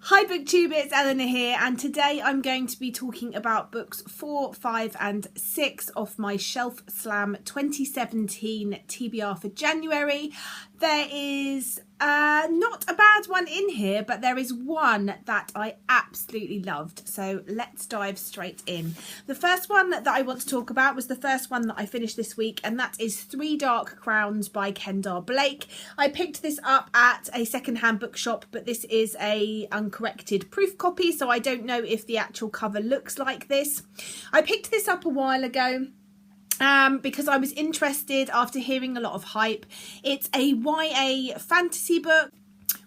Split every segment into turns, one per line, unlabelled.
Hi BookTube, it's Eleanor here, and today I'm going to be talking about books 4, 5 and 6 off my Shelf Slam 2017 TBR for January. There is not a bad one in here, but there is one that I absolutely loved, so let's dive straight in. The first one that I want to talk about was the first one that I finished this week, and that is Three Dark Crowns by Kendall Blake. I picked this up at a second-hand bookshop, but this is a uncorrected proof copy, so I don't know if the actual cover looks like this. I picked this up a while ago because I was interested after hearing a lot of hype. It's a YA fantasy book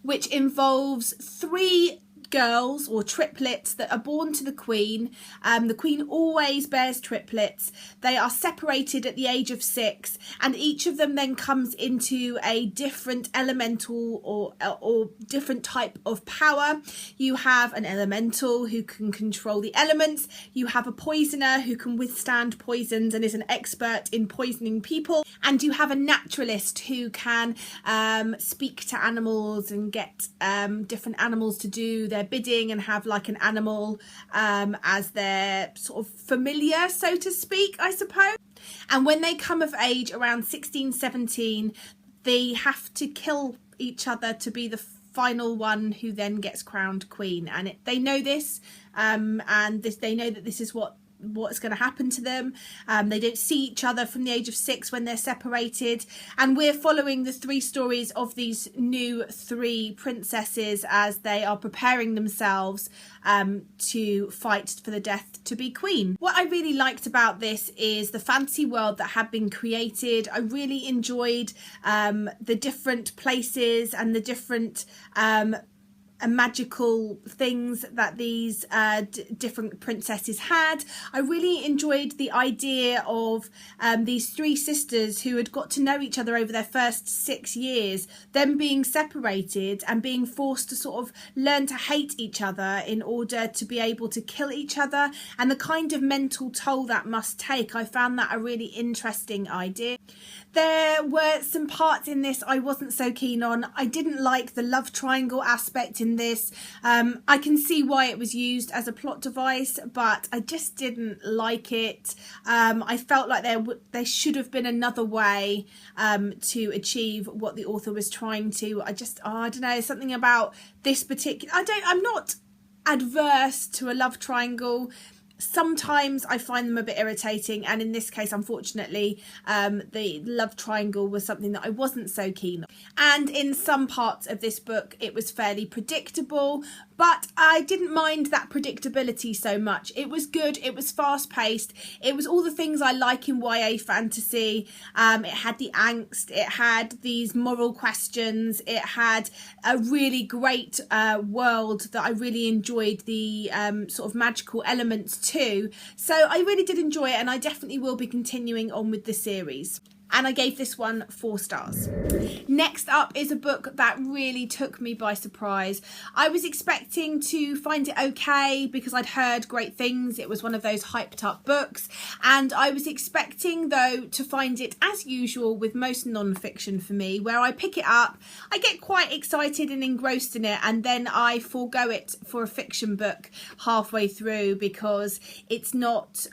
which involves three girls or triplets that are born to the Queen. The Queen always bears triplets. They are separated at the age of 6, and each of them then comes into a different elemental or different type of power. You have an elemental who can control the elements. You have a poisoner who can withstand poisons and is an expert in poisoning people. And you have a naturalist who can speak to animals and get different animals to do their bidding and have like an animal as their sort of familiar, so to speak, I suppose. And when they come of age around 16, 17, they have to kill each other to be the final one who then gets crowned queen. And they know this, and they know that this is what's going to happen to them. They don't see each other from the age of 6 when they're separated, and we're following the 3 stories of these new 3 princesses as they are preparing themselves to fight for the death to be queen. What I really liked about this is the fantasy world that had been created. I really enjoyed the different places and the different magical things that these different princesses had. I really enjoyed the idea of these 3 sisters who had got to know each other over their first 6 years, them being separated and being forced to sort of learn to hate each other in order to be able to kill each other, and the kind of mental toll that must take. I found that a really interesting idea. There were some parts in this I wasn't so keen on. I didn't like the love triangle aspect in this. I can see why it was used as a plot device, but I just didn't like it. I felt like there should have been another way to achieve what the author was trying to. I don't know, something about this particular... I'm not adverse to a love triangle. Sometimes I find them a bit irritating, and in this case, unfortunately, the love triangle was something that I wasn't so keen on. And in some parts of this book, it was fairly predictable, but I didn't mind that predictability so much. It was good, it was fast-paced, it was all the things I like in YA fantasy. It had the angst, it had these moral questions, it had a really great world that I really enjoyed, the sort of magical elements too. So I really did enjoy it, and I definitely will be continuing on with the series. And I gave this one 4 stars. Next up is a book that really took me by surprise. I was expecting to find it okay because I'd heard great things. It was one of those hyped up books. And I was expecting, though, to find it as usual with most non-fiction for me, where I pick it up, I get quite excited and engrossed in it, and then I forego it for a fiction book halfway through because it's not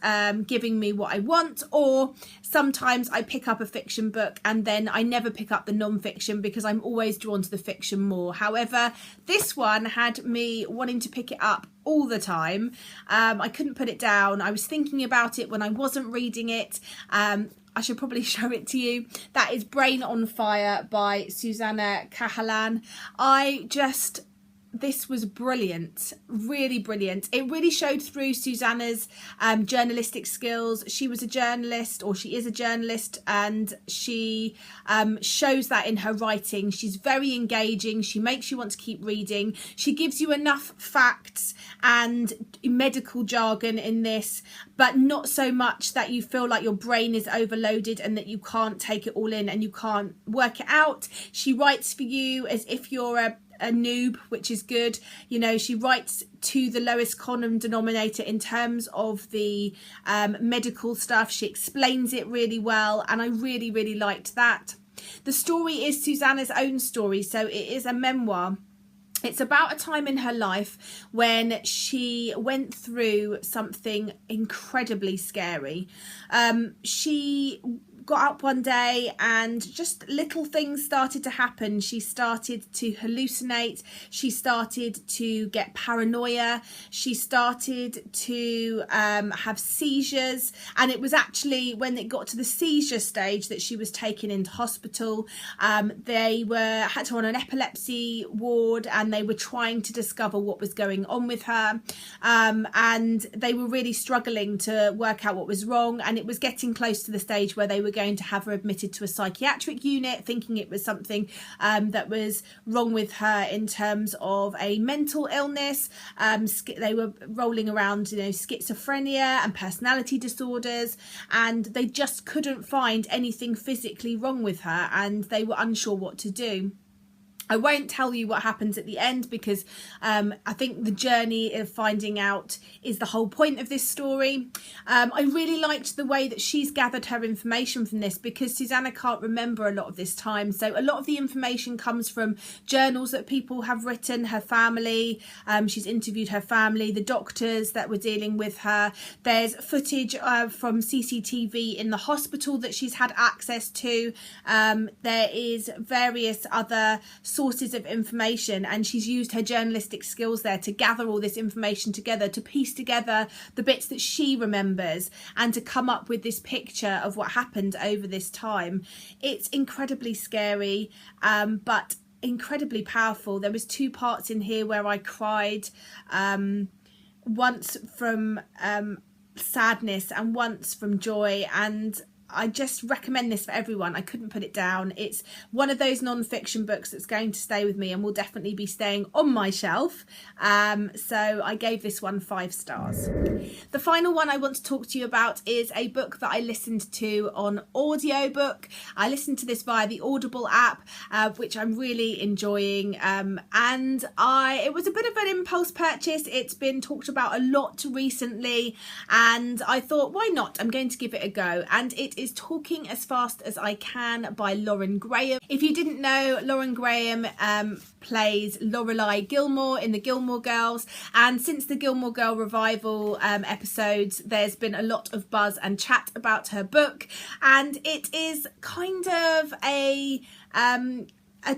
giving me what I want. Or sometimes I pick up a fiction book and then I never pick up the non-fiction because I'm always drawn to the fiction more. However, this one had me wanting to pick it up all the time. I couldn't put it down. I was thinking about it when I wasn't reading it. I should probably show it to you. That is Brain on Fire by Susanna Cahalan. This was brilliant, really brilliant. It really showed through Susanna's journalistic skills. She was a journalist, or she is a journalist, and she shows that in her writing. She's very engaging. She makes you want to keep reading. She gives you enough facts and medical jargon in this, but not so much that you feel like your brain is overloaded and that you can't take it all in and you can't work it out. She writes for you as if you're a noob, which is good. You know, she writes to the lowest common denominator in terms of the medical stuff. She explains it really well, and I really liked that. The story is Susanna's own story, so it is a memoir. It's about a time in her life when she went through something incredibly scary. She got up one day and just little things started to happen. She started to hallucinate. She started to get paranoia. She started to have seizures. And it was actually when it got to the seizure stage that she was taken into hospital. They had her on an epilepsy ward, and they were trying to discover what was going on with her. And they were really struggling to work out what was wrong. And it was getting close to the stage where they were going to have her admitted to a psychiatric unit, thinking it was something that was wrong with her in terms of a mental illness. They were rolling around, schizophrenia and personality disorders, and they just couldn't find anything physically wrong with her, and they were unsure what to do. I won't tell you what happens at the end, because I think the journey of finding out is the whole point of this story. I really liked the way that she's gathered her information from this, because Susanna can't remember a lot of this time. So a lot of the information comes from journals that people have written, her family. She's interviewed her family, the doctors that were dealing with her. There's footage from CCTV in the hospital that she's had access to. There is various other sources of information, and she's used her journalistic skills there to gather all this information together, to piece together the bits that she remembers, and to come up with this picture of what happened over this time. It's incredibly scary, but incredibly powerful. There was 2 parts in here where I cried, once from sadness and once from joy, and I just recommend this for everyone. I couldn't put it down. It's one of those non-fiction books that's going to stay with me and will definitely be staying on my shelf. So I gave this one 5 stars. The final one I want to talk to you about is a book that I listened to on audiobook. I listened to this via the Audible app, which I'm really enjoying. And it was a bit of an impulse purchase. It's been talked about a lot recently, and I thought, why not? I'm going to give it a go. And it is Talking as Fast as I Can by Lauren Graham. If you didn't know, Lauren Graham plays Lorelai Gilmore in the Gilmore Girls, and since the Gilmore Girl revival episodes, there's been a lot of buzz and chat about her book, and it is kind of a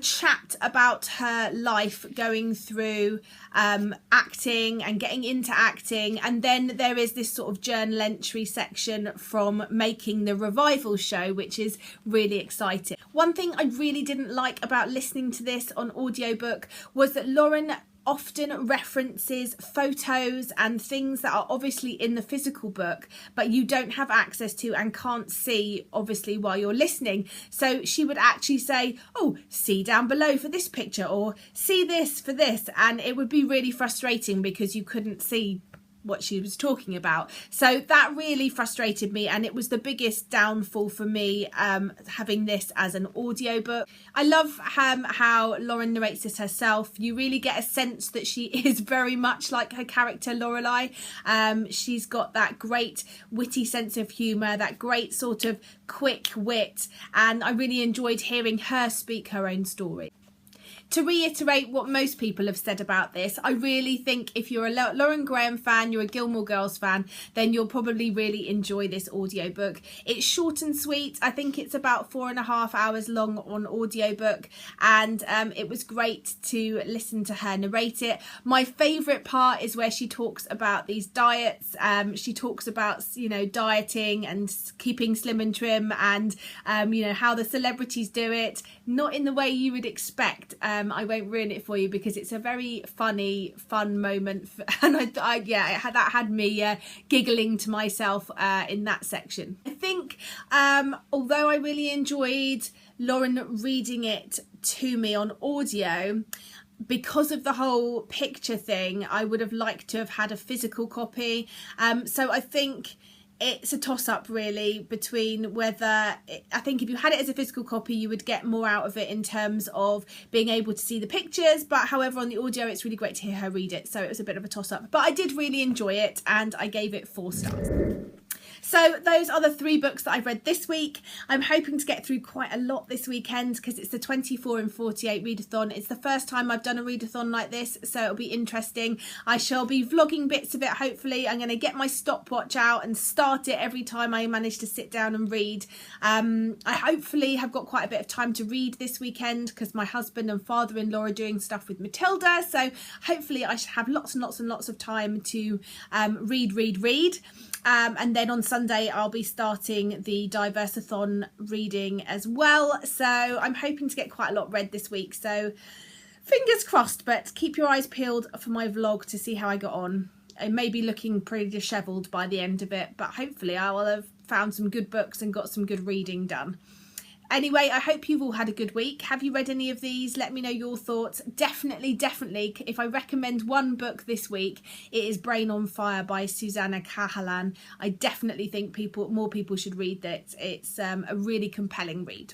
chat about her life going through acting and getting into acting, and then there is this sort of journal entry section from making the revival show, which is really exciting. One thing I really didn't like about listening to this on audiobook was that Lauren often references photos and things that are obviously in the physical book, but you don't have access to and can't see obviously while you're listening. So she would actually say, oh, see down below for this picture, or see this for this, and it would be really frustrating because you couldn't see what she was talking about. So that really frustrated me, and it was the biggest downfall for me having this as an audiobook. I love how Lauren narrates this herself. You really get a sense that she is very much like her character Lorelai. She's got that great witty sense of humour, that great sort of quick wit, and I really enjoyed hearing her speak her own story. To reiterate what most people have said about this, I really think if you're a Lauren Graham fan, you're a Gilmore Girls fan, then you'll probably really enjoy this audiobook. It's short and sweet. I think it's about 4.5 hours long on audiobook, and it was great to listen to her narrate it. My favourite part is where she talks about these diets. She talks about, dieting and keeping slim and trim, and how the celebrities do it, not in the way you would expect. I won't ruin it for you because it's a very fun moment, and that had me giggling to myself in that section. I think although I really enjoyed Lauren reading it to me on audio, because of the whole picture thing, I would have liked to have had a physical copy. So I think it's a toss-up really between whether, I think if you had it as a physical copy you would get more out of it in terms of being able to see the pictures, but however on the audio it's really great to hear her read it, so it was a bit of a toss-up. But I did really enjoy it and I gave it 4 stars. So those are the 3 books that I've read this week. I'm hoping to get through quite a lot this weekend because it's the 24 and 48 readathon. It's the first time I've done a readathon like this, so it'll be interesting. I shall be vlogging bits of it, hopefully. I'm going to get my stopwatch out and start it every time I manage to sit down and read. I hopefully have got quite a bit of time to read this weekend because my husband and father-in-law are doing stuff with Matilda, so hopefully I should have lots and lots and lots of time to read. And then on Sunday I'll be starting the Diversathon reading as well, so I'm hoping to get quite a lot read this week, so fingers crossed. But keep your eyes peeled for my vlog to see how I got on. I may be looking pretty dishevelled by the end of it, but hopefully I will have found some good books and got some good reading done. Anyway, I hope you've all had a good week. Have you read any of these? Let me know your thoughts. Definitely, if I recommend one book this week, it is Brain on Fire by Susanna Cahalan. I definitely think more people should read that. It's a really compelling read.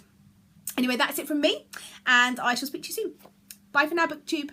Anyway, that's it from me, and I shall speak to you soon. Bye for now, BookTube.